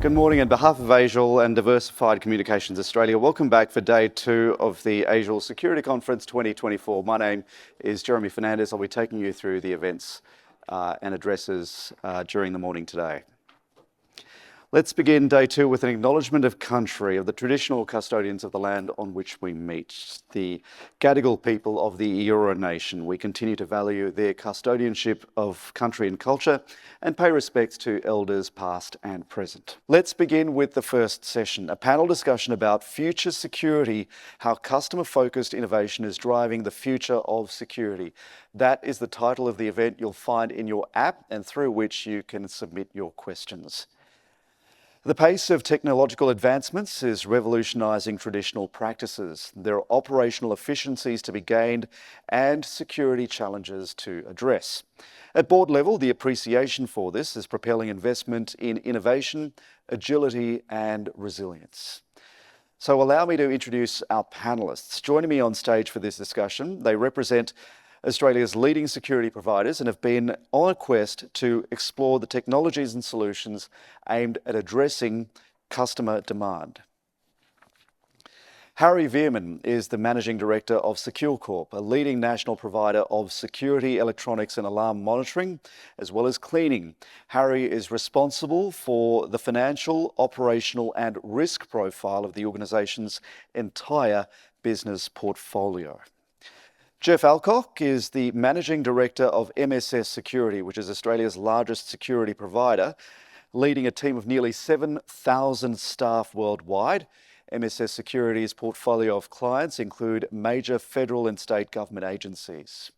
Good morning. On behalf of ASIAL and Diversified Communications Australia, welcome back for day 2 of the ASIAL Security Conference 2024. My name is Jeremy Fernandez. I'll be taking you through the events and addresses during the morning today. Let's begin day 2 with an acknowledgement of country of the traditional custodians of the land on which we meet, the Gadigal people of the Eora Nation. We continue to value their custodianship of country and culture and pay respects to elders past and present. Let's begin with the first session, a panel discussion about future security, how customer-focused innovation is driving the future of security. That is the title of the event you'll find in your app and through which you can submit your questions. The pace of technological advancements is revolutionising traditional practices. There are operational efficiencies to be gained and security challenges to address. At board level, the appreciation for this is propelling investment in innovation, agility and resilience. So allow me to introduce our panellists. Joining me on stage for this discussion, they represent Australia's leading security providers and have been on a quest to explore the technologies and solutions aimed at addressing customer demand. Harry Veerman is the Managing Director of Secure Corp, a leading national provider of security, electronics and alarm monitoring, as well as cleaning. Harry is responsible for the financial, operational and risk profile of the organisation's entire business portfolio. Jeff Alcock is the Managing Director of MSS Security, which is Australia's largest security provider, leading a team of nearly 7,000 staff worldwide. MSS Security's portfolio of clients include major federal and state government agencies.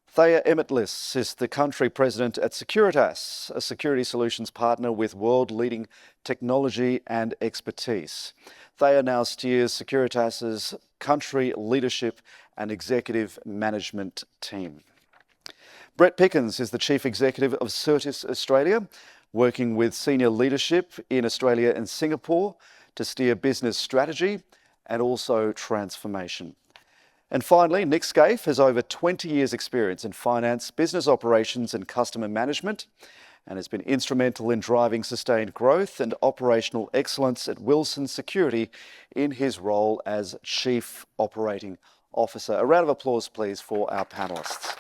Thea Emmett-Liss is the Country President at Securitas, a security solutions partner with world-leading technology and expertise. Thea now steers Securitas's country leadership and executive management team. Brett Pickens is the Chief Executive of Certis Australia, working with senior leadership in Australia and Singapore to steer business strategy and also transformation. And finally, Nick Scaife has over 20 years' experience in finance, business operations and customer management, and has been instrumental in driving sustained growth and operational excellence at Wilson Security in his role as Chief Operating Officer. A round of applause, please, for our panellists.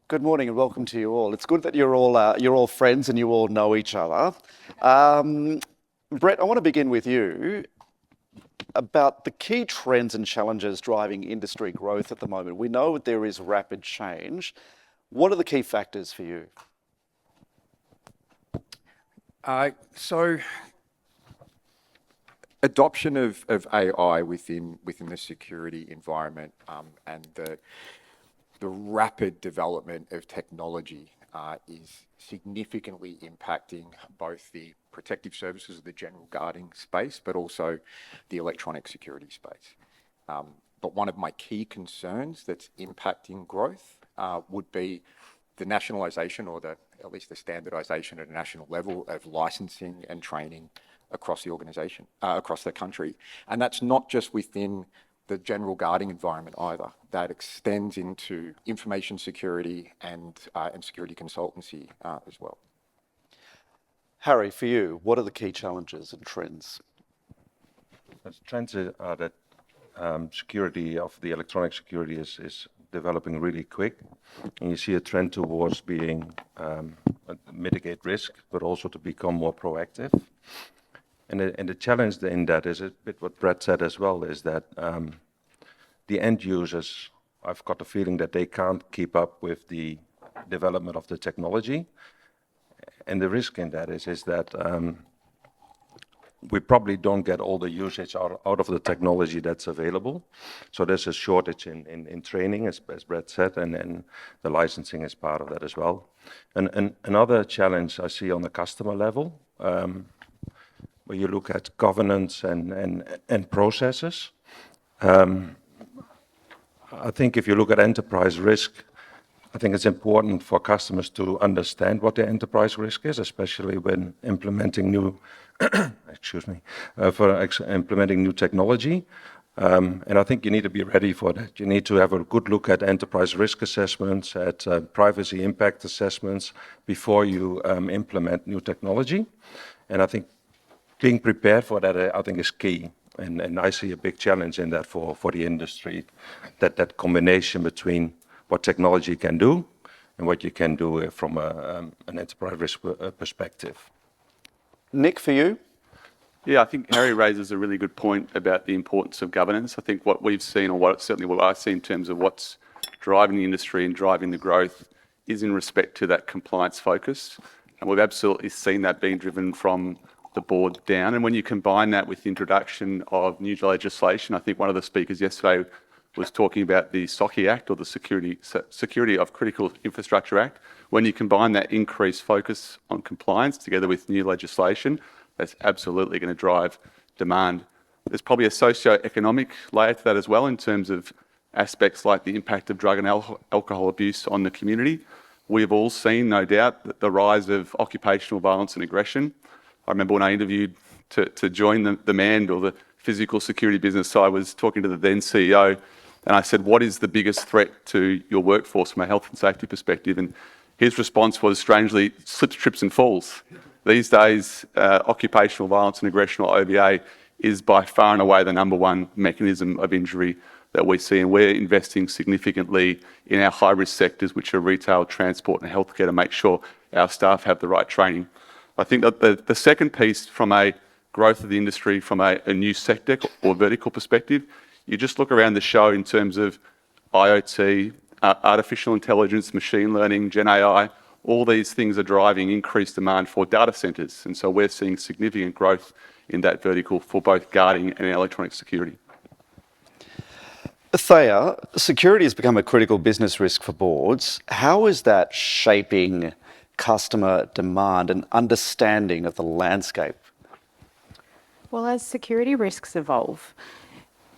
Good morning and welcome to you all. It's good that you're all friends and you all know each other. Brett, I want to begin with you about the key trends and challenges driving industry growth at the moment. We know that there is rapid change. What are the key factors for you? So adoption of AI within the security environment and the rapid development of technology is significantly impacting both the protective services of the general guarding space, but also the electronic security space. But one of my key concerns that's impacting growth would be the nationalisation or at least the standardisation at a national level of licensing and training across the organisation, across the country. And that's not just within the general guarding environment either. That extends into information security and security consultancy as well. Harry, for you, what are the key challenges and trends? The trends are that security of the electronic security is developing really quick. And you see a trend towards being mitigate risk, but also to become more proactive. And the challenge in that is a bit what Brett said as well, is that the end users, I've got the feeling that they can't keep up with the development of the technology. And the risk in that is that we probably don't get all the usage out of the technology that's available. So there's a shortage in training, as Brett said, and then the licensing is part of that as well. And another challenge I see on the customer level, where you look at governance and processes. I think if you look at enterprise risk, I think it's important for customers to understand what their enterprise risk is, especially when implementing new, implementing new technology. And I think you need to be ready for that. You need to have a good look at enterprise risk assessments, at privacy impact assessments before you implement new technology. And I think being prepared for that, I think, is key. And I see a big challenge in that for the industry, that combination between what technology can do and what you can do from an enterprise risk perspective. Nick, for you? Yeah, I think Harry raises a really good point about the importance of governance. I think what we've seen, or certainly what I see in terms of what's driving the industry and driving the growth, is in respect to that compliance focus. And we've absolutely seen that being driven from the board down. And when you combine that with the introduction of new legislation, I think one of the speakers yesterday was talking about the SOCI Act, or the Security of Critical Infrastructure Act. When you combine that increased focus on compliance together with new legislation, that's absolutely going to drive demand. There's probably a socio-economic layer to that as well, in terms of aspects like the impact of drug and alcohol abuse on the community. We've all seen, no doubt, the rise of occupational violence and aggression. I remember when I interviewed to join the MAND, or the physical security business, I was talking to the then CEO, and I said, what is the biggest threat to your workforce from a health and safety perspective? And his response was, strangely, slips, trips and falls. These days, occupational violence and aggression, or OVA, is by far and away the number one mechanism of injury that we see. And we're investing significantly in our high-risk sectors, which are retail, transport and healthcare, to make sure our staff have the right training. I think that the second piece, from a growth of the industry, from a new sector or vertical perspective, you just look around the show in terms of IoT, artificial intelligence, machine learning, Gen AI, all these things are driving increased demand for data centres. And so we're seeing significant growth in that vertical for both guarding and electronic security. Thea, security has become a critical business risk for boards. How is that shaping customer demand and understanding of the landscape? Well, as security risks evolve,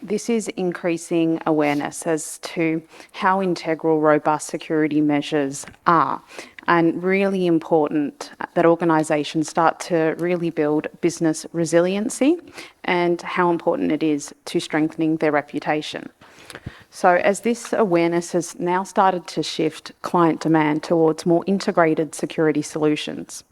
this is increasing awareness as to how integral robust security measures are, and really important that organisations start to really build business resiliency, and how important it is to strengthening their reputation. So as this awareness has now started to shift client demand towards more integrated security solutions,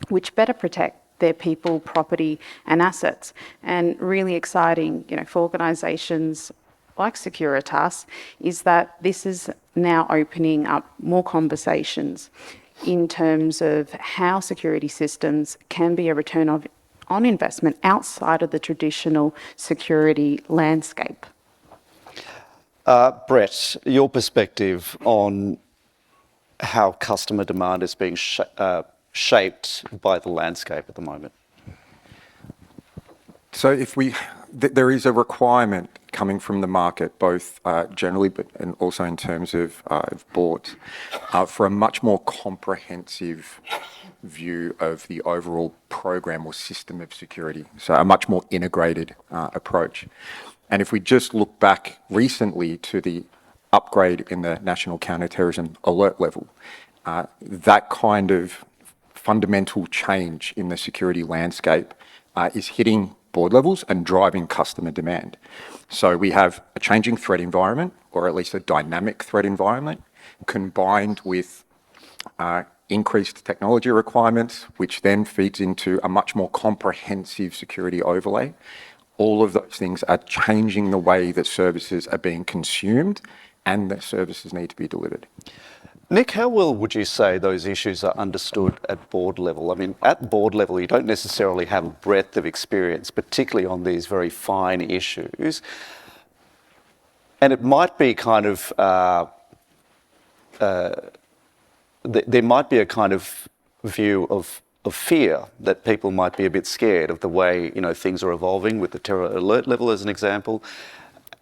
which better protect their people, property and assets. And really exciting, for organisations like Securitas, is that this is now opening up more conversations in terms of how security systems can be a return on investment outside of the traditional security landscape. Brett, your perspective on how customer demand is being shaped by the landscape at the moment? So there is a requirement coming from the market, both generally, and also in terms of boards, for a much more comprehensive view of the overall program or system of security. So a much more integrated approach. And if we just look back recently to the upgrade in the National Counterterrorism Alert Level, that kind of fundamental change in the security landscape is hitting board levels and driving customer demand. So we have a changing threat environment, or at least a dynamic threat environment, combined with increased technology requirements, which then feeds into a much more comprehensive security overlay. All of those things are changing the way that services are being consumed and that services need to be delivered. Nick, how well would you say those issues are understood at board level? I mean, at board level, you don't necessarily have a breadth of experience, particularly on these very fine issues. And it might be kind of, there might be a kind of view of fear that people might be a bit scared of the way, things are evolving with the terror alert level as an example.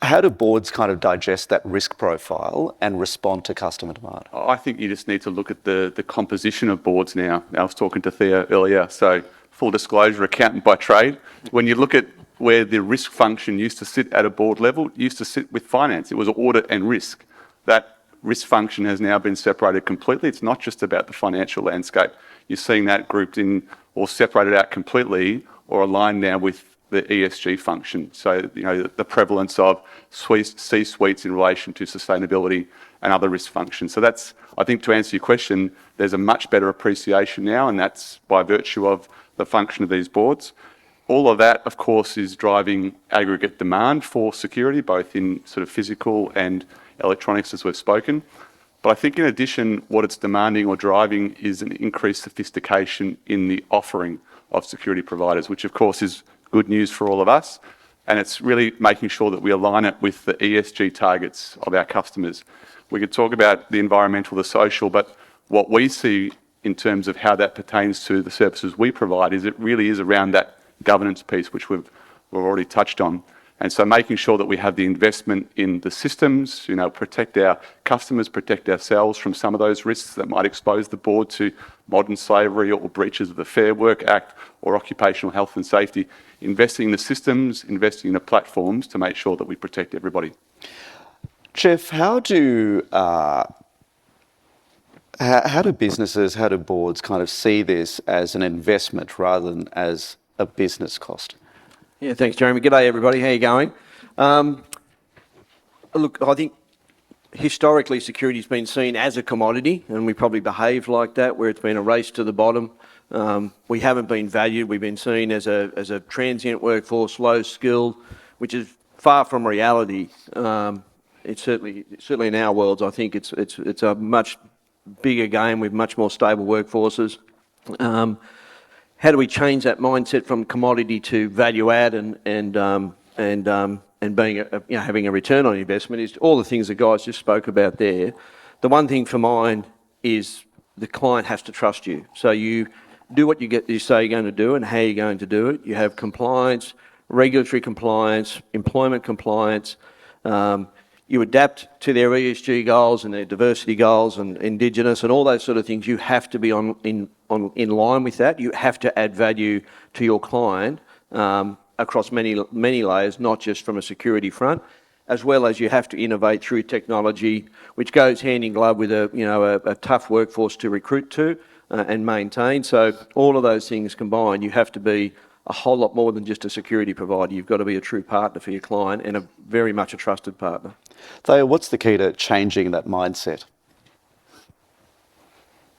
How do boards kind of digest that risk profile and respond to customer demand? I think you just need to look at the composition of boards now. I was talking to Thea earlier, so full disclosure, accountant by trade. When you look at where the risk function used to sit at a board level, it used to sit with finance. It was audit and risk. That risk function has now been separated completely. It's not just about the financial landscape. You're seeing that grouped in or separated out completely or aligned now with the ESG function. So, the prevalence of C-suites in relation to sustainability and other risk functions. So that's, I think, to answer your question, there's a much better appreciation now, and that's by virtue of the function of these boards. All of that, of course, is driving aggregate demand for security, both in sort of physical and electronics, as we've spoken. But I think in addition, what it's demanding or driving is an increased sophistication in the offering of security providers, which of course is good news for all of us. And it's really making sure that we align it with the ESG targets of our customers. We could talk about the environmental, the social, but what we see in terms of how that pertains to the services we provide is it really is around that governance piece, which we've already touched on. And so making sure that we have the investment in the systems, protect our customers, protect ourselves from some of those risks that might expose the board to modern slavery or breaches of the Fair Work Act or occupational health and safety, investing in the systems, investing in the platforms to make sure that we protect everybody. Jeff, how do businesses, how do boards kind of see this as an investment rather than as a business cost? Yeah, thanks, Jeremy. G'day, everybody. How you going? Look, I think historically security's been seen as a commodity, and we probably behaved like that, where it's been a race to the bottom. We haven't been valued. We've been seen as a transient workforce, low skill, which is far from reality. It's certainly in our worlds. I think it's a much bigger game with much more stable workforces. How do we change that mindset from commodity to value add and being having a return on investment? Is all the things the guys just spoke about there. The one thing for mine is the client has to trust you. So you do what you say you're going to do and how you're going to do it. You have compliance, regulatory compliance, employment compliance. You adapt to their ESG goals and their diversity goals and Indigenous and all those sort of things. You have to be in line with that. You have to add value to your client across many layers, not just from a security front, as well as you have to innovate through technology, which goes hand in glove with a tough workforce to recruit to and maintain. So all of those things combined, you have to be a whole lot more than just a security provider. You've got to be a true partner for your client and very much a trusted partner. Thea, what's the key to changing that mindset?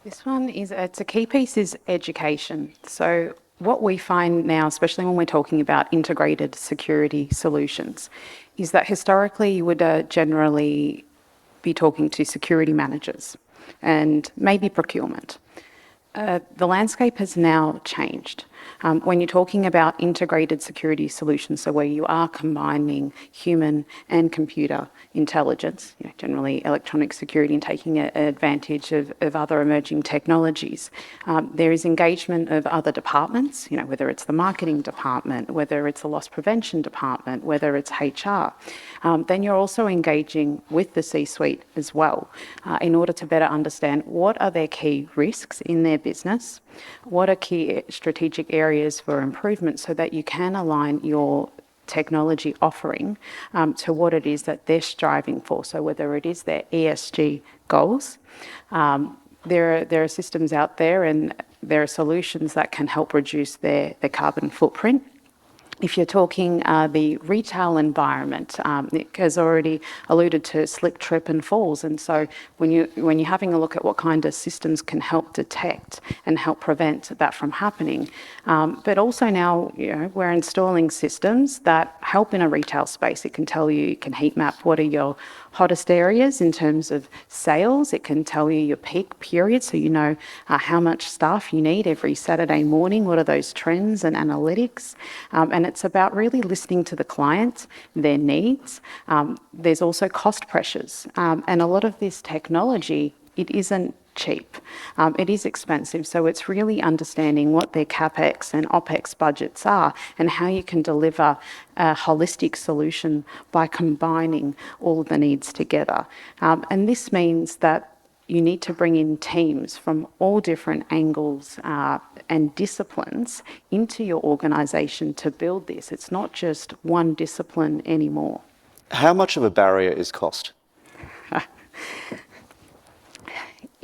This one it's a key piece is education. So what we find now, especially when we're talking about integrated security solutions, is that historically you would generally be talking to security managers and maybe procurement. The landscape has now changed. When you're talking about integrated security solutions, so where you are combining human and computer intelligence, generally electronic security, and taking advantage of other emerging technologies, there is engagement of other departments, whether it's the marketing department, whether it's a loss prevention department, whether it's HR. Then you're also engaging with the C-suite as well in order to better understand what are their key risks in their business, what are key strategic areas for improvement so that you can align your technology offering to what it is that they're striving for. So whether it is their ESG goals, there are systems out there and there are solutions that can help reduce their carbon footprint. If you're talking the retail environment, Nick has already alluded to slip, trip and falls. And so when you're having a look at what kind of systems can help detect and help prevent that from happening, but also now we're installing systems that help in a retail space. It can tell you, it can heat map what are your hottest areas in terms of sales. It can tell you your peak period, so you know how much staff you need every Saturday morning. What are those trends and analytics? And it's about really listening to the client, their needs. There's also cost pressures. And a lot of this technology, it isn't cheap. It is expensive. So it's really understanding what their CapEx and OpEx budgets are and how you can deliver a holistic solution by combining all of the needs together. And this means that you need to bring in teams from all different angles and disciplines into your organisation to build this. It's not just one discipline anymore.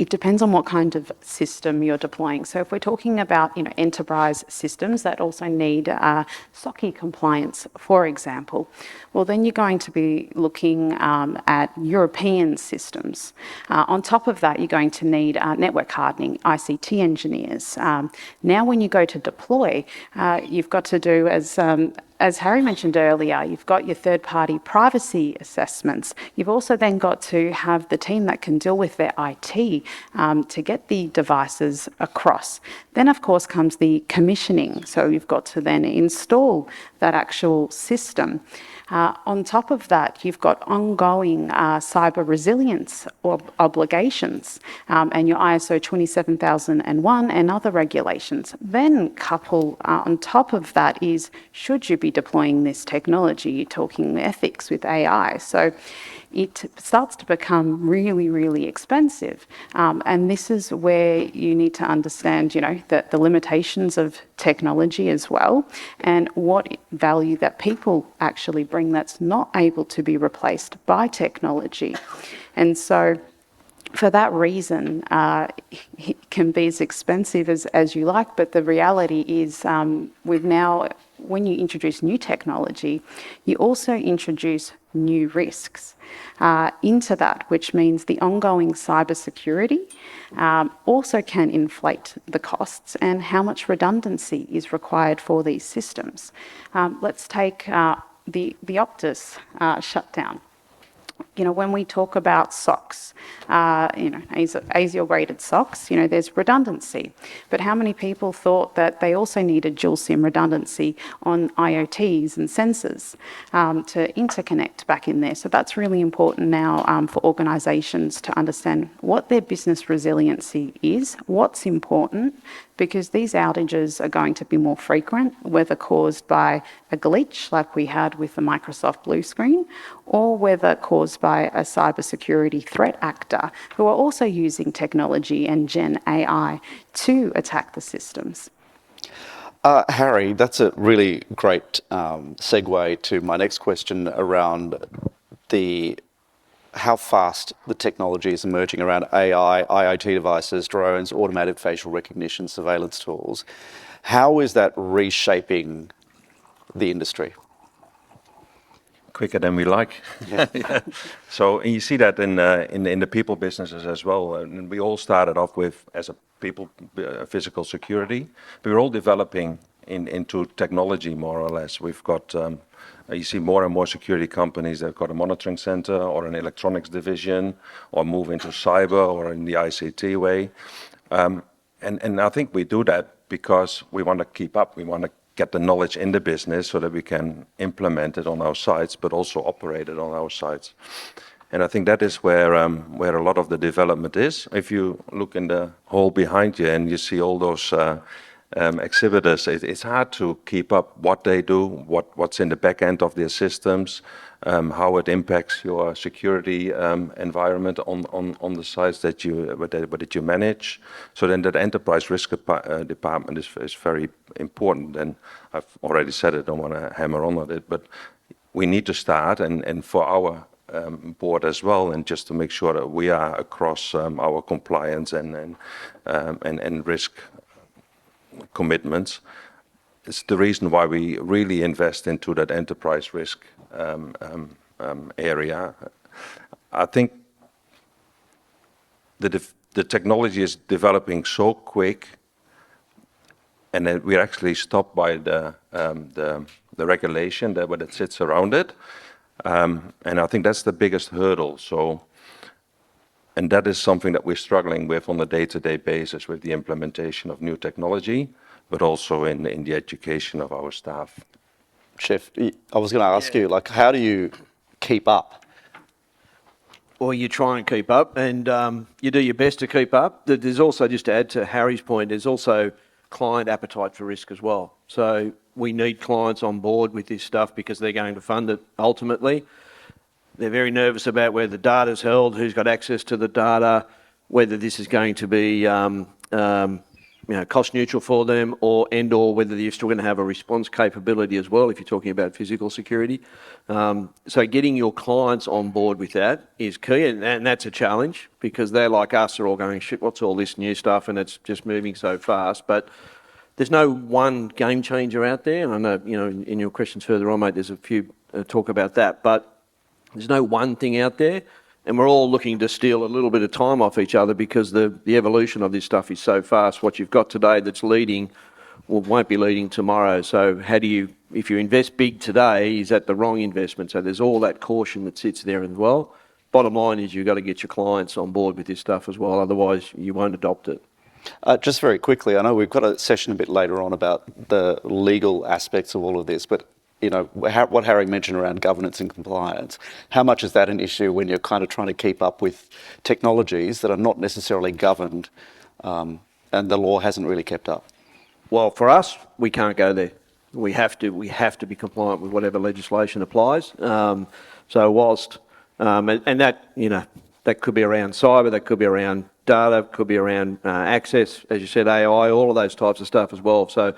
it depends on what kind of system you're deploying. So if we're talking about, enterprise systems that also need SOC compliance, for example, well, then you're going to be looking at European systems. On top of that, you're going to need network hardening, ICT engineers. Now, when you go to deploy, you've got to do, as Harry mentioned earlier, you've got your third-party privacy assessments. You've also then got to have the team that can deal with their IT to get the devices across. Then, of course, comes the commissioning. So you've got to then install that actual system. On top of that, you've got ongoing cyber resilience obligations and your ISO 27001 and other regulations. Then couple on top of that is, should you be deploying this technology? You're talking ethics with AI. So it starts to become really, really expensive. And this is where you need to understand, the limitations of technology as well, and what value that people actually bring that's not able to be replaced by technology. And so for that reason, it can be as expensive as you like, but the reality is when you introduce new technology, you also introduce new risks into that, which means the ongoing cybersecurity also can inflate the costs and how much redundancy is required for these systems. Let's take the Optus shutdown. When we talk about SOCs, ASIAL graded SOCs, there's redundancy. But how many people thought that they also needed dual SIM redundancy on IoTs and sensors to interconnect back in there? So that's really important now for organisations to understand what their business resiliency is, what's important, because these outages are going to be more frequent, whether caused by a glitch like we had with the Microsoft blue screen, or whether caused by a cybersecurity threat actor who are also using technology and Gen AI to attack the systems. Harry, that's a really great segue to my next question around how fast the technology is emerging around AI, IoT devices, drones, automated facial recognition, surveillance tools. How is that reshaping the industry? Quicker than we like. Yeah. So and you see that in the people businesses as well. And we all started off with as a people physical security. We were all developing into technology more or less. We've got you see more and more security companies that have got a monitoring center or an electronics division, or move into cyber or in the ICT way. And I think we do that because we want to keep up. We want to get the knowledge in the business so that we can implement it on our sites, but also operate it on our sites. And I think that is where a lot of the development is. If you look in the hall behind you and you see all those exhibitors, it's hard to keep up what they do, what's in the back end of their systems, how it impacts your security environment on the sites that you manage. So then that enterprise risk department is very important. And I've already said it, don't want to hammer on it, but we need to start, and for our board as well, and just to make sure that we are across our compliance and risk commitments. It's the reason why we really invest into that enterprise risk area. I think the technology is developing so quick, and then we're actually stopped by the regulation that sits around it. And I think that's the biggest hurdle. And that is something that we're struggling with on a day-to-day basis with the implementation of new technology, but also in the education of our staff. Chef, I was going to ask you, how do you keep up? Well, you try and keep up, and you do your best to keep up. There's also, just to add to Harry's point, there's also client appetite for risk as well. So we need clients on board with this stuff because they're going to fund it ultimately. They're very nervous about where the data's held, who's got access to the data, whether this is going to be cost neutral for them, or whether you're still going to have a response capability as well if you're talking about physical security. So getting your clients on board with that is key, and that's a challenge because they're like us, they're all going, shit, what's all this new stuff, and it's just moving so fast. But there's no one game changer out there. And I know, in your questions further on, mate, there's a few talk about that, but there's no one thing out there. And we're all looking to steal a little bit of time off each other because the evolution of this stuff is so fast. What you've got today that's leading won't be leading tomorrow. So if you invest big today, is that the wrong investment? So there's all that caution that sits there as well. Bottom line is you've got to get your clients on board with this stuff as well. Otherwise, you won't adopt it. Just very quickly, I know we've got a session a bit later on about the legal aspects of all of this, but what Harry mentioned around governance and compliance, how much is that an issue when you're kind of trying to keep up with technologies that are not necessarily governed and the law hasn't really kept up? Well, for us, we can't go there. We have to be compliant with whatever legislation applies. So whilst, and that, that could be around cyber, that could be around data, could be around access, as you said, AI, all of those types of stuff as well. So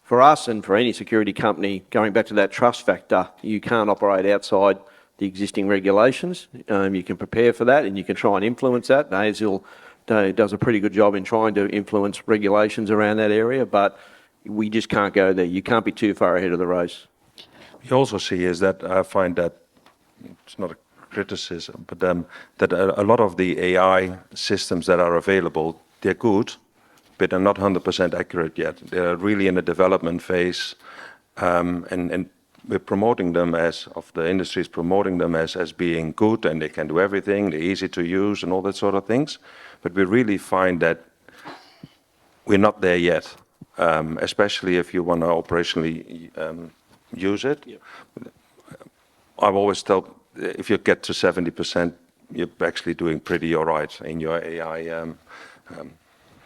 for us and for any security company, going back to that trust factor, you can't operate outside the existing regulations. You can prepare for that and you can try and influence that. ASIAL does a pretty good job in trying to influence regulations around that area, but we just can't go there. You can't be too far ahead of the race. You also see is that I find that it's not a criticism, but that a lot of the AI systems that are available, they're good, but they're not 100% accurate yet. They're really in a development phase, and we're promoting them the industry is promoting them as being good and they can do everything, they're easy to use and all that sort of things. But we really find that we're not there yet, especially if you want to operationally use it. Yep. I've always told, if you get to 70%, you're actually doing pretty all right in your AI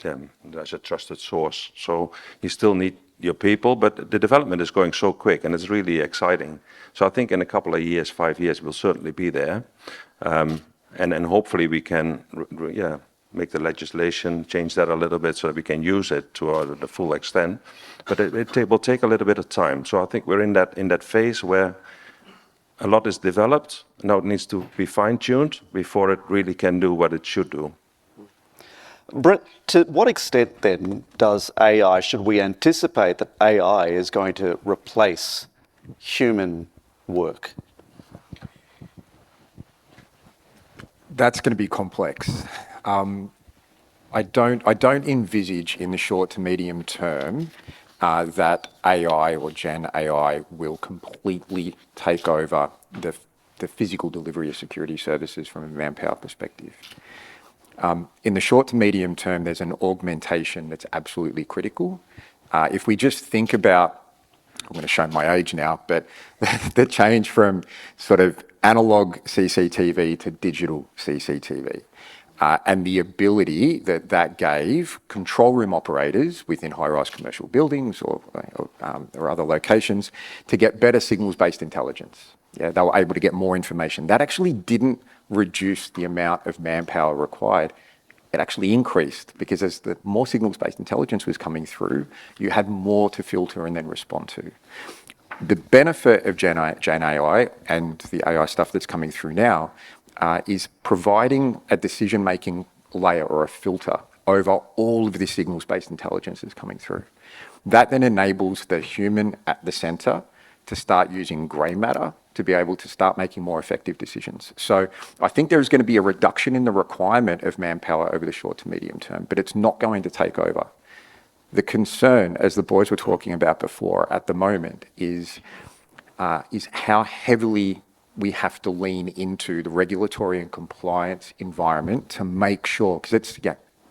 as a trusted source. So you still need your people, but the development is going so quick and it's really exciting. So I think in a couple of years, 5 years, we'll certainly be there. And hopefully we can make the legislation, change that a little bit so that we can use it to the full extent. But it will take a little bit of time. So I think we're in that phase where a lot is developed. Now it needs to be fine-tuned before it really can do what it should do. Brett, to what extent then should we anticipate that AI is going to replace human work? That's going to be complex. I don't envisage in the short to medium term that AI or Gen AI will completely take over the physical delivery of security services from a manpower perspective. In the short to medium term, there's an augmentation that's absolutely critical. If we just think about, I'm going to show my age now, but the change from sort of analog CCTV to digital CCTV, and the ability that gave control room operators within high-rise commercial buildings or other locations to get better signals-based intelligence. Yeah, they were able to get more information. That actually didn't reduce the amount of manpower required. It actually increased because as the more signals-based intelligence was coming through, you had more to filter and then respond to. The benefit of Gen AI and the AI stuff that's coming through now is providing a decision-making layer or a filter over all of the signals-based intelligence that's coming through. That then enables the human at the center to start using grey matter to be able to start making more effective decisions. So I think there's going to be a reduction in the requirement of manpower over the short to medium term, but it's not going to take over. The concern, as the boys were talking about before at the moment, is how heavily we have to lean into the regulatory and compliance environment to make sure, because it's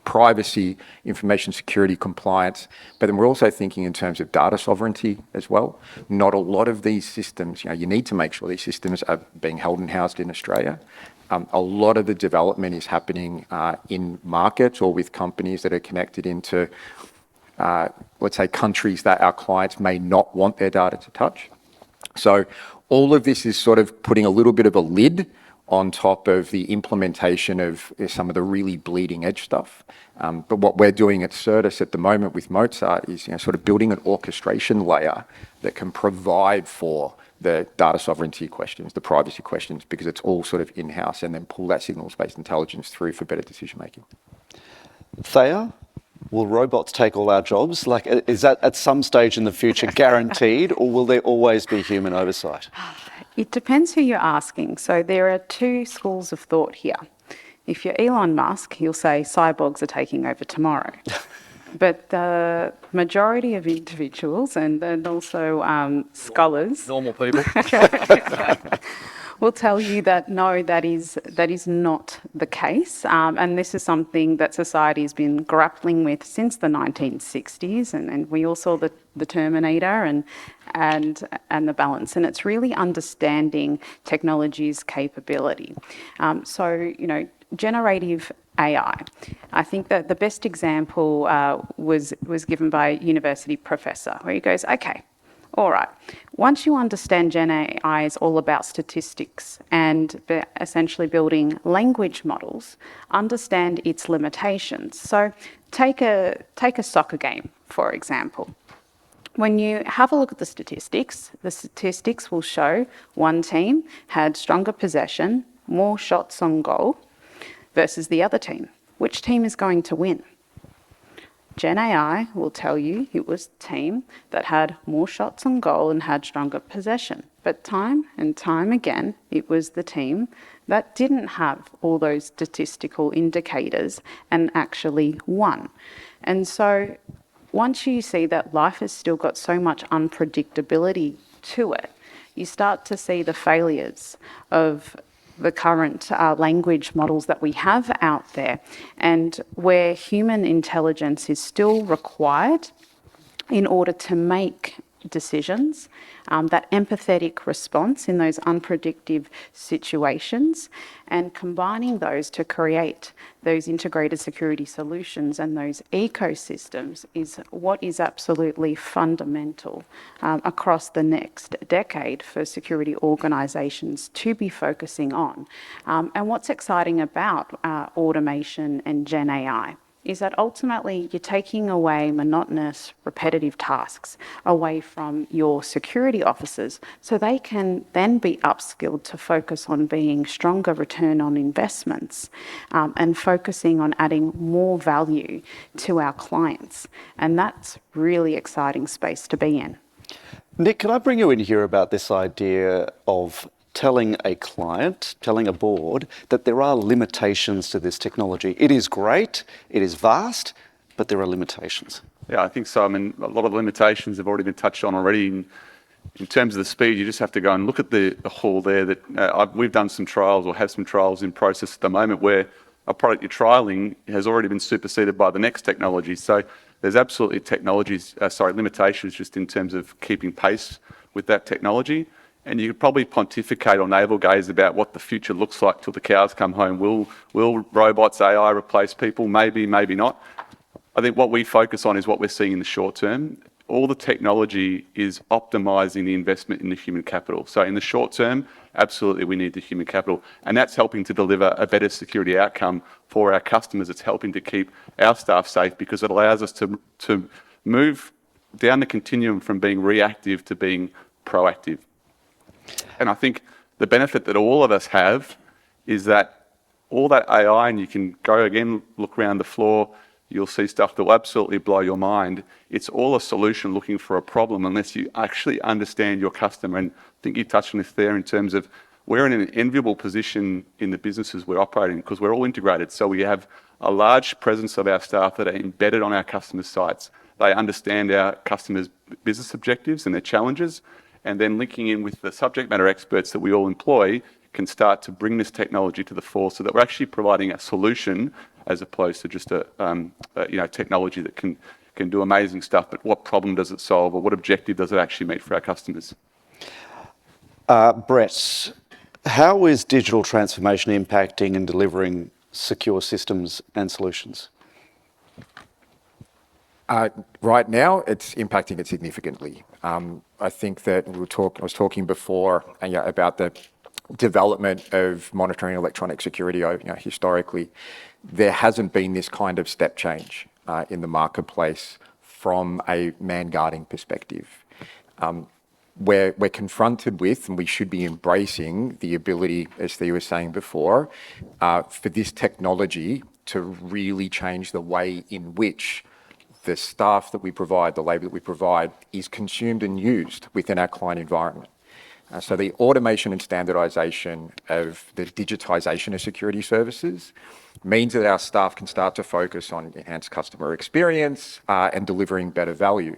privacy, information security, compliance, but then we're also thinking in terms of data sovereignty as well. Not a lot of these systems, you need to make sure these systems are being held and housed in Australia. A lot of the development is happening in markets or with companies that are connected into, let's say, countries that our clients may not want their data to touch. So all of this is sort of putting a little bit of a lid on top of the implementation of some of the really bleeding edge stuff. But what we're doing at Certus at the moment with Mozart is sort of building an orchestration layer that can provide for the data sovereignty questions, the privacy questions, because it's all sort of in-house, and then pull that signals-based intelligence through for better decision-making. Thea, will robots take all our jobs? Like, is that at some stage in the future guaranteed, or will there always be human oversight? It depends who you're asking. So there are two schools of thought here. If you're Elon Musk, he'll say cyborgs are taking over tomorrow. But the majority of individuals and also scholars Normal people. will tell you that no, that is not the case. And this is something that society has been grappling with since the 1960s. And we all saw the Terminator and the balance. And it's really understanding technology's capability. So, generative AI. I think that the best example was given by a university professor, where he goes, okay, all right, once you understand Gen AI is all about statistics and essentially building language models, understand its limitations. So take a soccer game, for example. When you have a look at the statistics will show one team had stronger possession, more shots on goal, versus the other team. Which team is going to win? Gen AI will tell you it was the team that had more shots on goal and had stronger possession. But time and time again, it was the team that didn't have all those statistical indicators and actually won. And so once you see that life has still got so much unpredictability to it, you start to see the failures of the current language models that we have out there, and where human intelligence is still required in order to make decisions, that empathetic response in those unpredictable situations, and combining those to create those integrated security solutions and those ecosystems is what is absolutely fundamental across the next decade for security organisations to be focusing on. And what's exciting about automation and Gen AI is that ultimately you're taking away monotonous, repetitive tasks away from your security officers, so they can then be upskilled to focus on being stronger return on investments and focusing on adding more value to our clients. And that's really exciting space to be in. Nick, can I bring you in here about this idea of telling a client, telling a board, that there are limitations to this technology? It is great, it is vast, but there are limitations. Yeah, I think so. I mean, a lot of the limitations have already been touched on already. In terms of the speed, you just have to go and look at the hall there. That we've done some trials or have some trials in process at the moment where a product you're trialling has already been superseded by the next technology. So there's absolutely limitations just in terms of keeping pace with that technology. And you could probably pontificate or navel gaze about what the future looks like till the cows come home. Will robots, AI replace people? Maybe, maybe not. I think what we focus on is what we're seeing in the short term. All the technology is optimising the investment in the human capital. So in the short term, absolutely we need the human capital. And that's helping to deliver a better security outcome for our customers. It's helping to keep our staff safe because it allows us to move down the continuum from being reactive to being proactive. And I think the benefit that all of us have is that all that AI, and you can go again, look around the floor, you'll see stuff that will absolutely blow your mind. It's all a solution looking for a problem unless you actually understand your customer. And I think you touched on this there in terms of we're in an enviable position in the businesses we're operating because we're all integrated. So we have a large presence of our staff that are embedded on our customers' sites. They understand our customers' business objectives and their challenges. And then linking in with the subject matter experts that we all employ can start to bring this technology to the fore so that we're actually providing a solution as opposed to just a technology that can do amazing stuff, but what problem does it solve or what objective does it actually meet for our customers? Brett, how is digital transformation impacting and delivering secure systems and solutions? Right now, it's impacting it significantly. I think that I was talking before about development of monitoring electronic security, historically, there hasn't been this kind of step change in the marketplace from a man guarding perspective. We're confronted with, and we should be embracing the ability, as Thea was saying before, for this technology to really change the way in which the staff that we provide, the labour that we provide, is consumed and used within our client environment. So the automation and standardisation of the digitisation of security services means that our staff can start to focus on enhanced customer experience and delivering better value.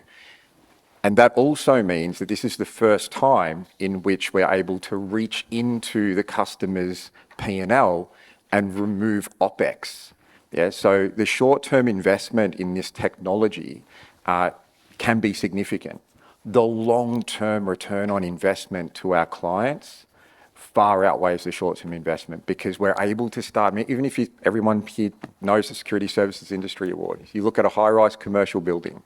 And that also means that this is the first time in which we're able to reach into the customer's P&L and remove OPEX. Yeah, so the short-term investment in this technology can be significant. The long-term return on investment to our clients far outweighs the short-term investment, because we're able to start, even if everyone here knows the Security Services Industry Award, if you look at a high-rise commercial building,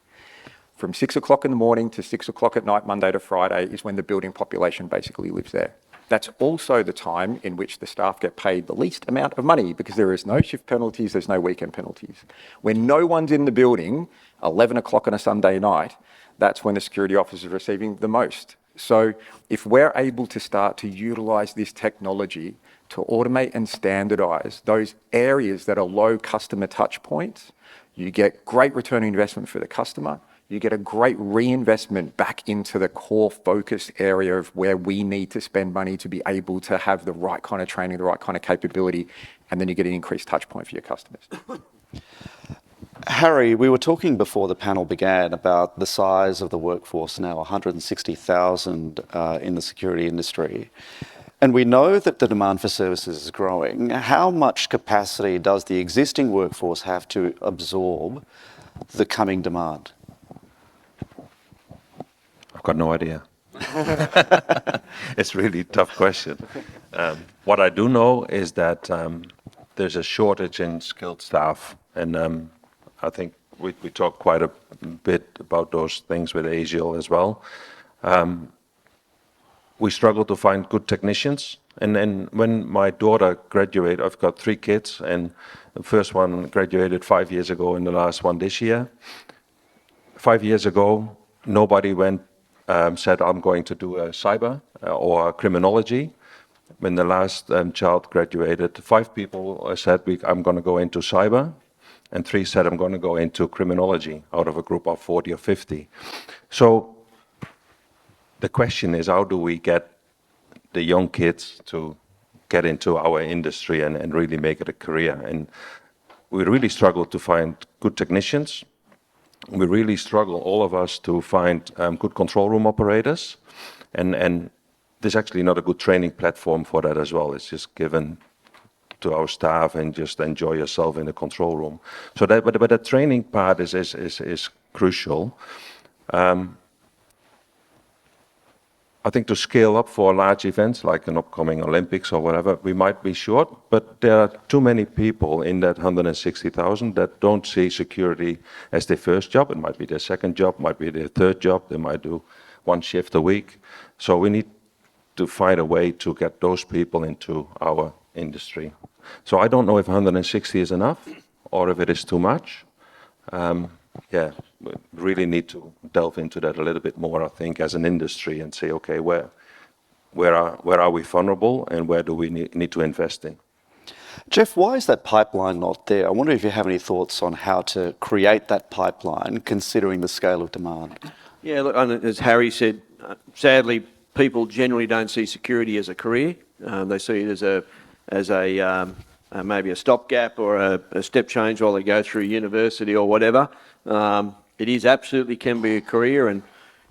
from 6 o'clock in the morning to 6 o'clock at night, Monday to Friday, is when the building population basically lives there. That's also the time in which the staff get paid the least amount of money, because there is no shift penalties, there's no weekend penalties. When no one's in the building, 11 o'clock on a Sunday night, that's when the security officer is receiving the most. So if we're able to start to utilise this technology to automate and standardise those areas that are low customer touch points, you get great return on investment for the customer. You get a great reinvestment back into the core focus area of where we need to spend money to be able to have the right kind of training, the right kind of capability, and then you get an increased touch point for your customers. Harry, we were talking before the panel began about the size of the workforce now, 160,000 in the security industry. And we know that the demand for services is growing. How much capacity does the existing workforce have to absorb the coming demand? I've got no idea. It's really a tough question. What I do know is that there's a shortage in skilled staff, and I think we talked quite a bit about those things with ASIAL as well. We struggle to find good technicians, and then when my daughter graduated, I've got 3 kids, and the first one graduated 5 years ago and the last one this year. 5 years ago, nobody said, I'm going to do a cyber or criminology. When the last child graduated, 5 people said, I'm going to go into cyber, and 3 said, I'm going to go into criminology out of a group of 40 or 50. So the question is, how do we get the young kids to get into our industry and really make it a career? And we really struggle to find good technicians. We really struggle, all of us, to find good control room operators. And there's actually not a good training platform for that as well. It's just given to our staff and just enjoy yourself in the control room. So that, but the training part is crucial. I think to scale up for large events like an upcoming Olympics or whatever, we might be short, but there are too many people in that 160,000 that don't see security as their first job. It might be their second job, might be their third job. They might do 1 shift a week. So we need to find a way to get those people into our industry. So I don't know if 160 is enough or if it is too much. Yeah, we really need to delve into that a little bit more, I think, as an industry, and say, okay, where are we vulnerable and where do we need to invest in? Jeff, why is that pipeline not there? I wonder if you have any thoughts on how to create that pipeline, considering the scale of demand. Yeah, look, as Harry said, sadly, people generally don't see security as a career. They see it as maybe a stopgap or a step change while they go through university or whatever. It is absolutely can be a career, and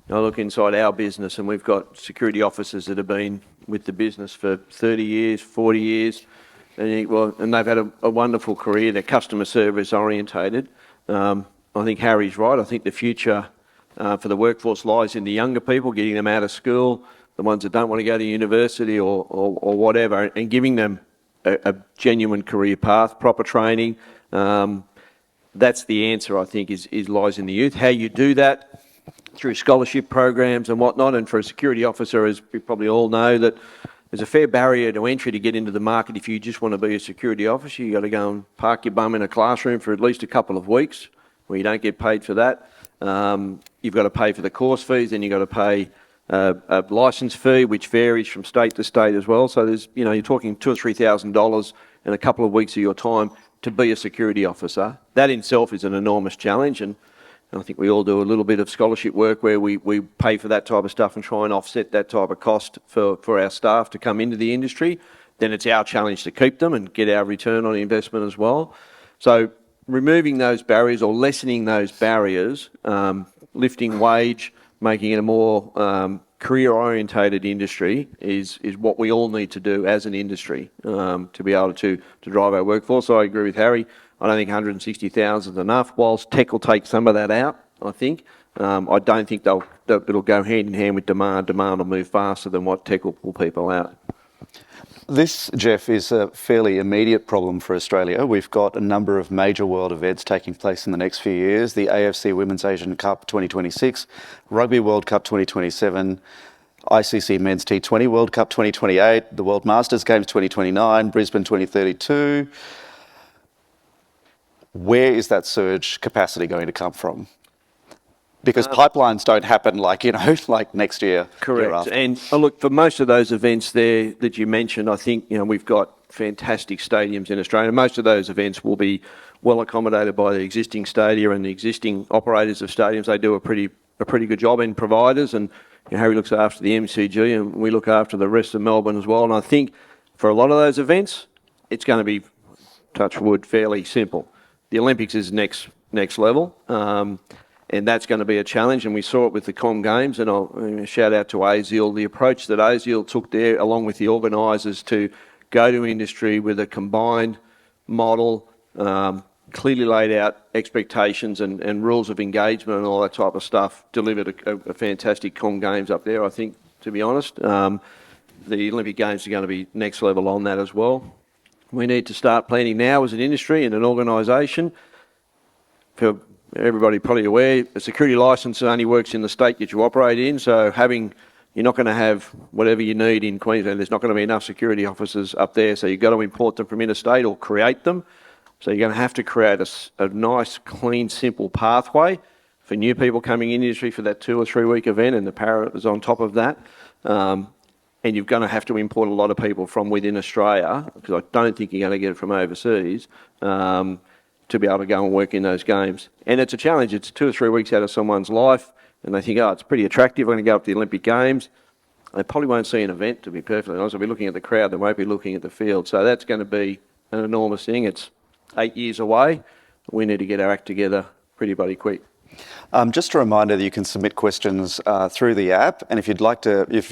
I look inside our business and we've got security officers that have been with the business for 30 years, 40 years, and they've had a wonderful career. They're customer service orientated. I think Harry's right. I think the future for the workforce lies in the younger people, getting them out of school, the ones that don't want to go to university or whatever, and giving them a genuine career path, proper training. That's the answer, I think, is lies in the youth. How you do that through scholarship programs and whatnot, and for a security officer, as we probably all know, that there's a fair barrier to entry to get into the market. If you just want to be a security officer, you got to go and park your bum in a classroom for at least a couple of weeks where you don't get paid for that. You've got to pay for the course fees, then you've got to pay a licence fee, which varies from state to state as well. So there's, you're talking $2,000 or $3,000 in a couple of weeks of your time to be a security officer. That in itself is an enormous challenge, and I think we all do a little bit of scholarship work where we pay for that type of stuff and try and offset that type of cost for our staff to come into the industry. Then it's our challenge to keep them and get our return on investment as well. So removing those barriers or lessening those barriers, lifting wage, making it a more career-orientated industry is what we all need to do as an industry to be able to drive our workforce. So I agree with Harry. I don't think 160,000 is enough. Whilst tech will take some of that out, I think, I don't think it'll go hand in hand with demand. Demand will move faster than what tech will pull people out. This, Jeff, is a fairly immediate problem for Australia. We've got a number of major world events taking place in the next few years. The AFC Women's Asian Cup 2026, Rugby World Cup 2027, ICC Men's T20 World Cup 2028, the World Masters Games 2029, Brisbane 2032. Where is that surge capacity going to come from? Because pipelines don't happen like next year. Correct. Year after. And look, for most of those events there that you mentioned, I think, we've got fantastic stadiums in Australia. Most of those events will be well accommodated by the existing stadia and the existing operators of stadiums. They do a pretty good job, in providers, and Harry looks after the MCG and we look after the rest of Melbourne as well. And I think for a lot of those events, it's going to be, touch wood, fairly simple. The Olympics is next level, and that's going to be a challenge. And we saw it with the Com Games, and I'll shout out to ASIAL, the approach that ASIAL took there, along with the organisers, to go to industry with a combined model, clearly laid out expectations and rules of engagement and all that type of stuff, delivered a fantastic Com Games up there, I think, to be honest. The Olympic Games are going to be next level on that as well. We need to start planning now as an industry and an organisation. For everybody probably aware, a security licence only works in the state that you operate in, so you're not going to have whatever you need in Queensland. There's not going to be enough security officers up there, so you've got to import them from interstate or create them. So you're going to have to create a nice, clean, simple pathway for new people coming in the industry for that 2 or 3 week event, and the para is on top of that. And you're going to have to import a lot of people from within Australia, because I don't think you're going to get it from overseas, to be able to go and work in those games. And it's a challenge. It's 2 or 3 weeks out of someone's life, and they think, it's pretty attractive. I'm going to go up to the Olympic Games. They probably won't see an event, to be perfectly honest. They'll be looking at the crowd. They won't be looking at the field. So that's going to be an enormous thing. It's 8 years away. We need to get our act together pretty bloody quick. Just a reminder that you can submit questions through the app, and if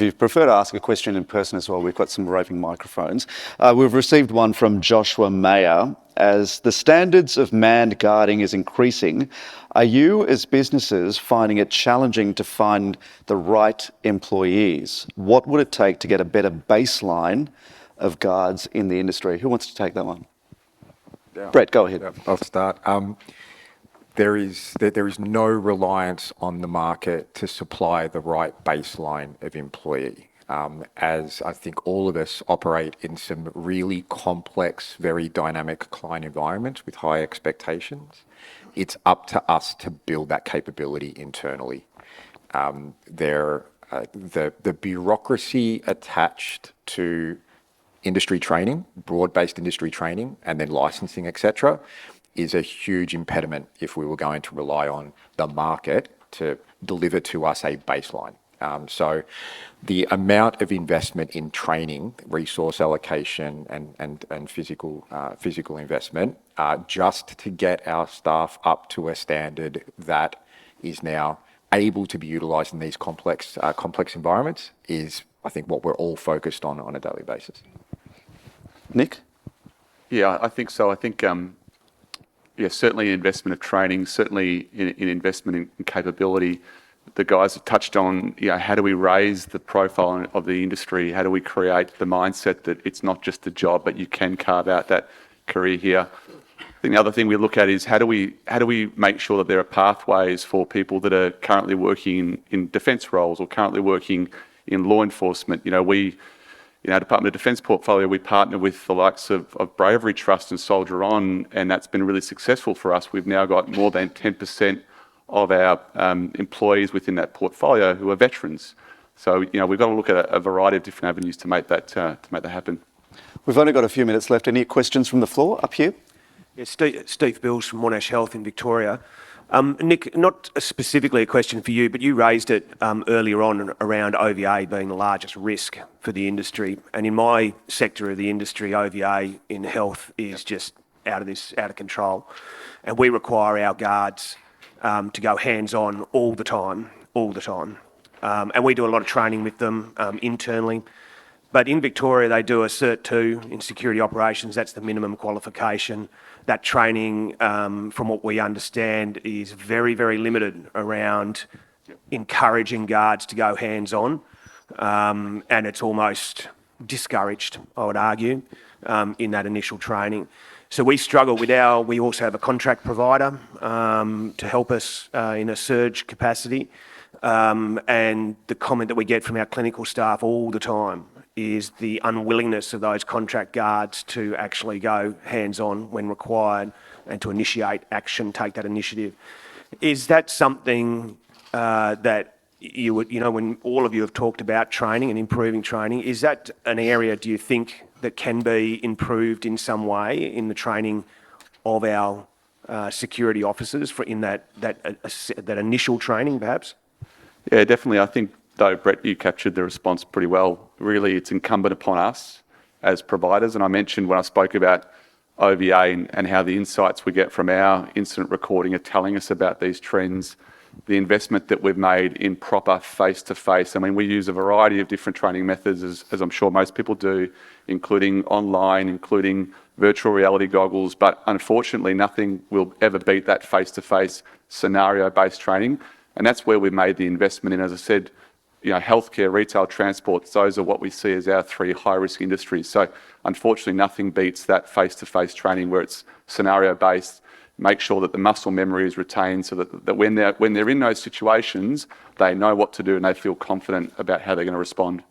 you prefer to ask a question in person as well, we've got some roving microphones. We've received one from Joshua Mayer. As the standards of manned guarding is increasing, are you as businesses finding it challenging to find the right employees? What would it take to get a better baseline of guards in the industry? Who wants to take that one? Yeah. Brett, go ahead. Yeah, I'll start. There is no reliance on the market to supply the right baseline of employee. As I think all of us operate in some really complex, very dynamic client environments with high expectations, it's up to us to build that capability internally. The bureaucracy attached to industry training, broad-based industry training, and then licensing, etc., is a huge impediment if we were going to rely on the market to deliver to us a baseline. So the amount of investment in training, resource allocation and physical investment, just to get our staff up to a standard that is now able to be utilised in these complex environments is, I think, what we're all focused on a daily basis. Nick? Yeah, I think so. I think certainly investment of training, certainly in investment in capability. The guys have touched on, how do we raise the profile of the industry? How do we create the mindset that it's not just a job, but you can carve out that career here? I think the other thing we look at is how do we make sure that there are pathways for people that are currently working in defence roles or currently working in law enforcement? in our Department of Defence portfolio, we partner with the likes of Bravery Trust and Soldier On, and that's been really successful for us. We've now got more than 10% of our employees within that portfolio who are veterans. So, we've got to look at a variety of different avenues to make that happen. We've only got a few minutes left. Any questions from the floor up here? Yeah, Steve Bills from Monash Health in Victoria. Nick, not specifically a question for you, but you raised it earlier on around OVA being the largest risk for the industry. And in my sector of the industry, OVA in health is just out of control. And we require our guards to go hands-on all the time. And we do a lot of training with them internally. But in Victoria, they do a Cert 2 in security operations. That's the minimum qualification. That training, from what we understand, is very, very limited around encouraging guards to go hands-on. And it's almost discouraged, I would argue, in that initial training. So we struggle with we also have a contract provider to help us in a surge capacity. And the comment that we get from our clinical staff all the time is the unwillingness of those contract guards to actually go hands-on when required and to initiate action, take that initiative. Is that something that you would, when all of you have talked about training and improving training, is that an area, do you think, that can be improved in some way in the training of our security officers in that initial training, perhaps? Yeah, definitely. I think, though, Brett, you captured the response pretty well. Really, it's incumbent upon us as providers. And I mentioned when I spoke about OVA and how the insights we get from our incident recording are telling us about these trends, the investment that we've made in proper face-to-face. I mean, we use a variety of different training methods, as I'm sure most people do, including online, including virtual reality goggles. But unfortunately, nothing will ever beat that face-to-face scenario-based training. And that's where we've made the investment in, as I said, healthcare, retail, transport, those are what we see as our three high-risk industries. So unfortunately, nothing beats that face-to-face training where it's scenario-based. Make sure that the muscle memory is retained so that when they're in those situations, they know what to do and they feel confident about how they're going to respond.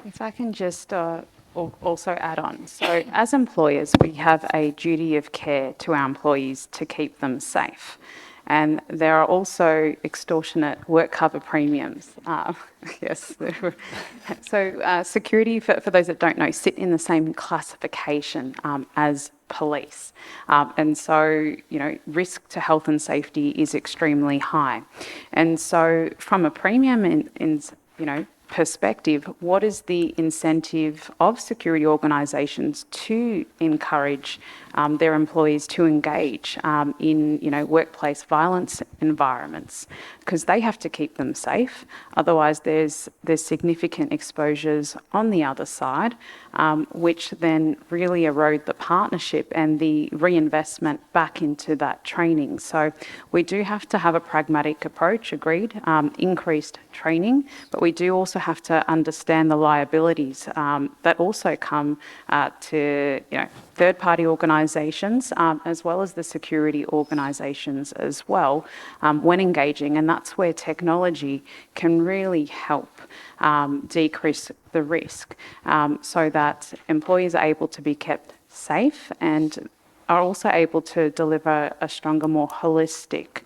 If I can just also add on. So as employers, we have a duty of care to our employees to keep them safe. And there are also extortionate work cover premiums. Yes. So security, for those that don't know, sit in the same classification as police. And so, risk to health and safety is extremely high. And so from a premium in perspective, what is the incentive of security organisations to encourage their employees to engage in workplace violence environments? Because they have to keep them safe. Otherwise, there's significant exposures on the other side, which then really erode the partnership and the reinvestment back into that training. So we do have to have a pragmatic approach, agreed, increased training, but we do also have to understand the liabilities that also come to third-party organisations as well as the security organisations as well when engaging, and that's where technology can really help decrease the risk so that employees are able to be kept safe and are also able to deliver a stronger, more holistic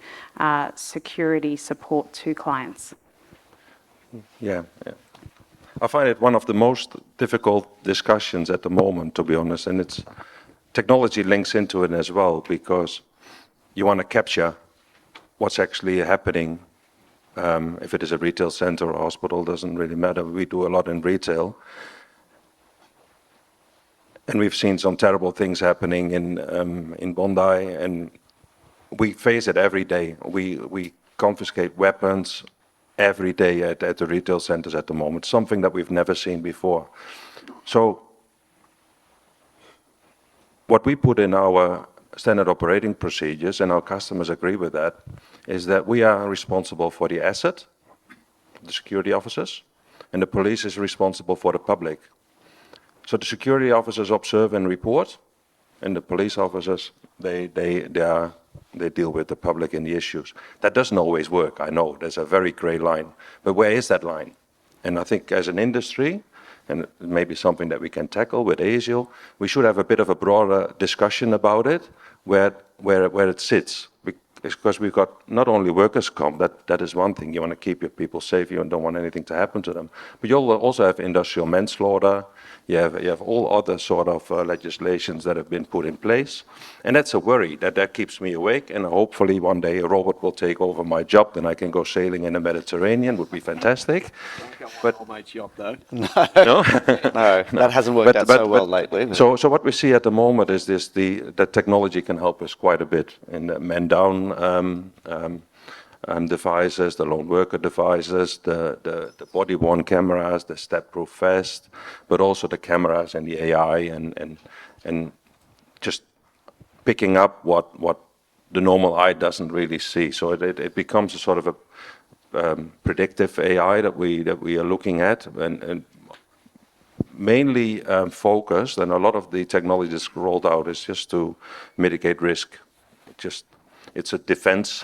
security support to clients. Yeah. I find it one of the most difficult discussions at the moment, to be honest, and technology links into it as well, because you want to capture what's actually happening. If it is a retail center or hospital, doesn't really matter. We do a lot in retail. And we've seen some terrible things happening in Bondi, and we face it every day. We confiscate weapons every day at the retail centers at the moment, something that we've never seen before. So what we put in our standard operating procedures, and our customers agree with that, is that we are responsible for the asset, the security officers, and the police is responsible for the public. So the security officers observe and report, and the police officers, they deal with the public and the issues. That doesn't always work, I know. There's a very grey line. But where is that line? And I think as an industry, and it may be something that we can tackle with ASIAL. We should have a bit of a broader discussion about it, where it sits. Because we've got not only workers' comp, that is one thing. You want to keep your people safe, you don't want anything to happen to them. But you also have industrial manslaughter, you have all other sort of legislations that have been put in place. And that's a worry, that keeps me awake, and hopefully one day a robot will take over my job, then I can go sailing in the Mediterranean, would be fantastic. But old mate's job, though. No? No, that hasn't worked out so well lately. So what we see at the moment is that technology can help us quite a bit in the man-down devices, the lone worker devices, the body-worn cameras, the step-proof vest, but also the cameras and the AI and just picking up what the normal eye doesn't really see. So it becomes a sort of a predictive AI that we are looking at, and mainly focused, and a lot of the technology that's rolled out is just to mitigate risk. It's a defense.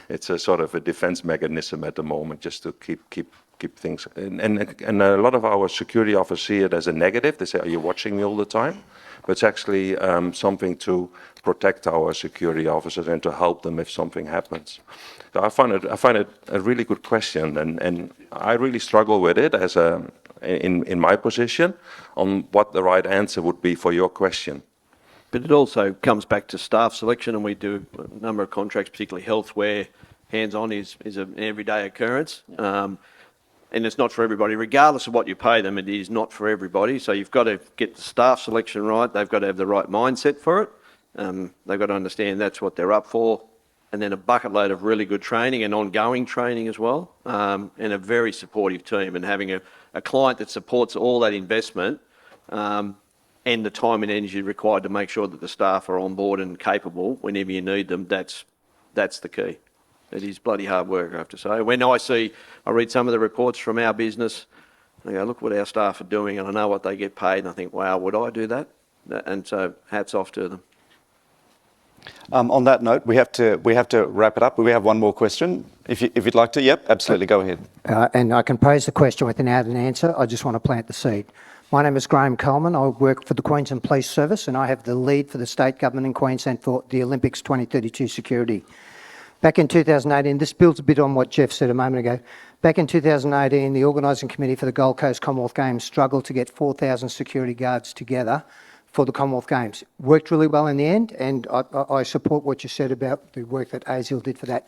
It's a sort of a defense mechanism at the moment, just to keep things. And a lot of our security officers see it as a negative. They say, "Are you watching me all the time?" But it's actually something to protect our security officers and to help them if something happens. So I find it a really good question, and I really struggle with it as in my position on what the right answer would be for your question. But it also comes back to staff selection, and we do a number of contracts, particularly health, where hands-on is an everyday occurrence. And it's not for everybody. Regardless of what you pay them, it is not for everybody. So you've got to get the staff selection right. They've got to have the right mindset for it. They've got to understand that's what they're up for. And then a bucket load of really good training and ongoing training as well. And a very supportive team, and having a client that supports all that investment and the time and energy required to make sure that the staff are on board and capable whenever you need them, that's the key. It is bloody hard work, I have to say. When I read some of the reports from our business, I go, look what our staff are doing, and I know what they get paid, and I think, wow, would I do that? And so hats off to them. On that note, we have to wrap it up. We have one more question. If you'd like to, yep, absolutely, go ahead. And I can pose the question without an answer. I just want to plant the seed. My name is Graham Coleman. I work for the Queensland Police Service, and I have the lead for the state government in Queensland for the Olympics 2032 security. Back in 2018, this builds a bit on what Jeff said a moment ago. Back in 2018, the organising committee for the Gold Coast Commonwealth Games struggled to get 4,000 security guards together for the Commonwealth Games. Worked really well in the end, and I support what you said about the work that ASIAL did for that.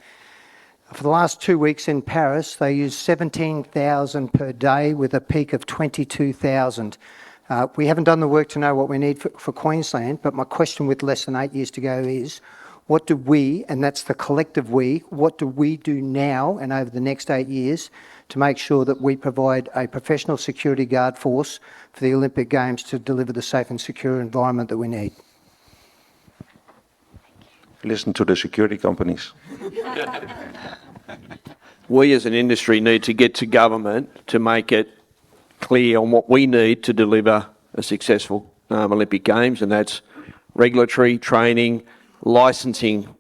For the last 2 weeks in Paris, they used 17,000 per day with a peak of 22,000. We haven't done the work to know what we need for Queensland, but my question with less than 8 years to go is, what do we, and that's the collective we, what do we do now and over the next 8 years to make sure that we provide a professional security guard force for the Olympic Games to deliver the safe and secure environment that we need? Listen to the security companies. We as an industry need to get to government to make it clear on what we need to deliver a successful Olympic Games, and that's regulatory, training, licensing,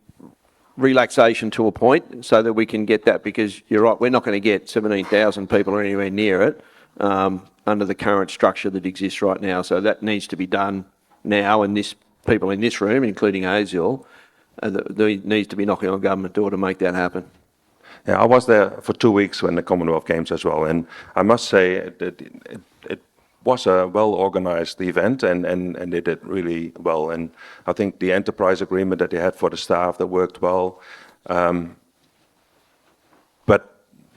relaxation to a point, so that we can get that, because you're right, we're not going to get 17,000 people or anywhere near it under the current structure that exists right now. So that needs to be done now, and people in this room, including ASIAL, there needs to be knocking on government door to make that happen. Yeah, I was there for 2 weeks when the Commonwealth Games as well, and I must say that it was a well-organized event, and they did really well. And I think the enterprise agreement that they had for the staff, that worked well. But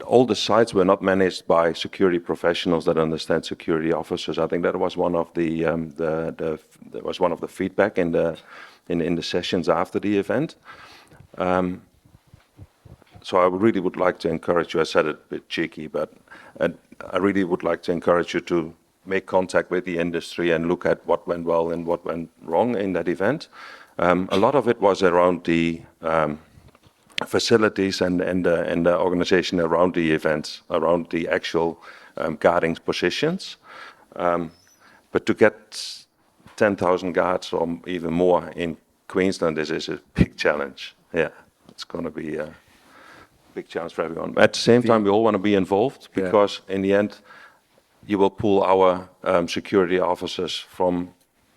all the sites were not managed by security professionals that understand security officers. I think that was one of the feedback in the sessions after the event. So I really would like to encourage you, I said it a bit cheeky, but I really would like to encourage you to make contact with the industry and look at what went well and what went wrong in that event. A lot of it was around the facilities and the organization around the events, around the actual guarding positions. But to get 10,000 guards or even more in Queensland, this is a big challenge. Yeah, it's going to be a big challenge for everyone. At the same time, we all want to be involved, because in the end, you will pull our security officers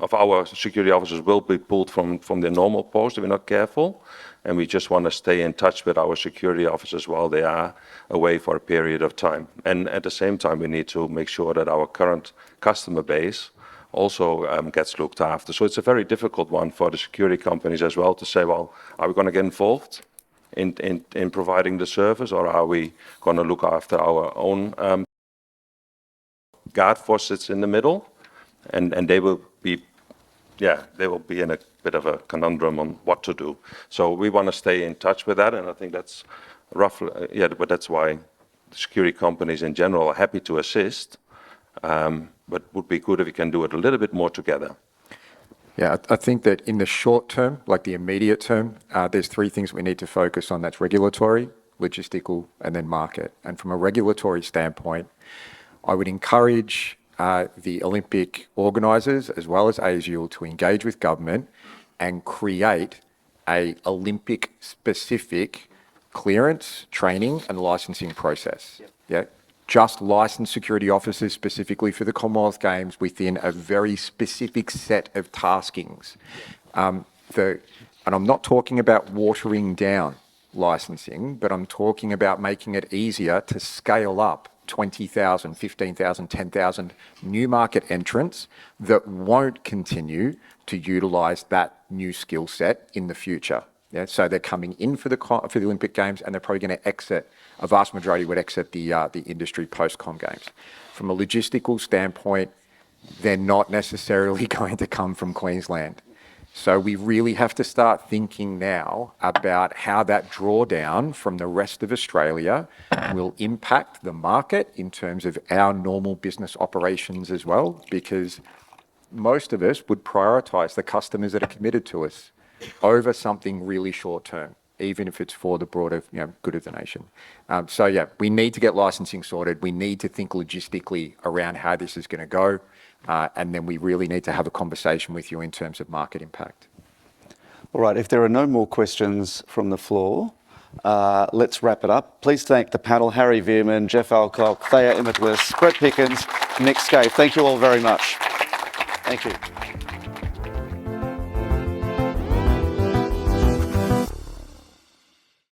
our security officers will be pulled from their normal post if we're not careful. And we just want to stay in touch with our security officers while they are away for a period of time. And at the same time, we need to make sure that our current customer base also gets looked after. So it's a very difficult one for the security companies as well to say, well, are we going to get involved in providing the service, or are we going to look after our own guard force sits in the middle, and they will be in a bit of a conundrum on what to do. So we want to stay in touch with that, and I think that's roughly, but that's why the security companies in general are happy to assist, but would be good if we can do it a little bit more together. Yeah, I think that in the short term, like the immediate term, there's three things we need to focus on. That's regulatory, logistical, and then market. And from a regulatory standpoint, I would encourage the Olympic organisers as well as ASIAL to engage with government and create a Olympic-specific clearance, training and licensing process. Yeah, just licensed security officers specifically for the Commonwealth Games within a very specific set of taskings. And I'm not talking about watering down licensing, but I'm talking about making it easier to scale up 20,000, 15,000, 10,000 new market entrants that won't continue to utilise that new skill set in the future. Yeah, so they're coming in for the Olympic Games, and they're probably going to exit. A vast majority would exit the industry post-Com Games. From a logistical standpoint, they're not necessarily going to come from Queensland. So we really have to start thinking now about how that drawdown from the rest of Australia will impact the market in terms of our normal business operations as well, because most of us would prioritise the customers that are committed to us over something really short term, even if it's for the broader good of the nation. So yeah, we need to get licensing sorted. We need to think logistically around how this is going to go. And then we really need to have a conversation with you in terms of market impact. All right, if there are no more questions from the floor, let's wrap it up. Please thank the panel, Harry Veerman, Jeff Alcock, Thea Imitlis, Brett Pickens, Nick Scaife. Thank you all very much. Thank you.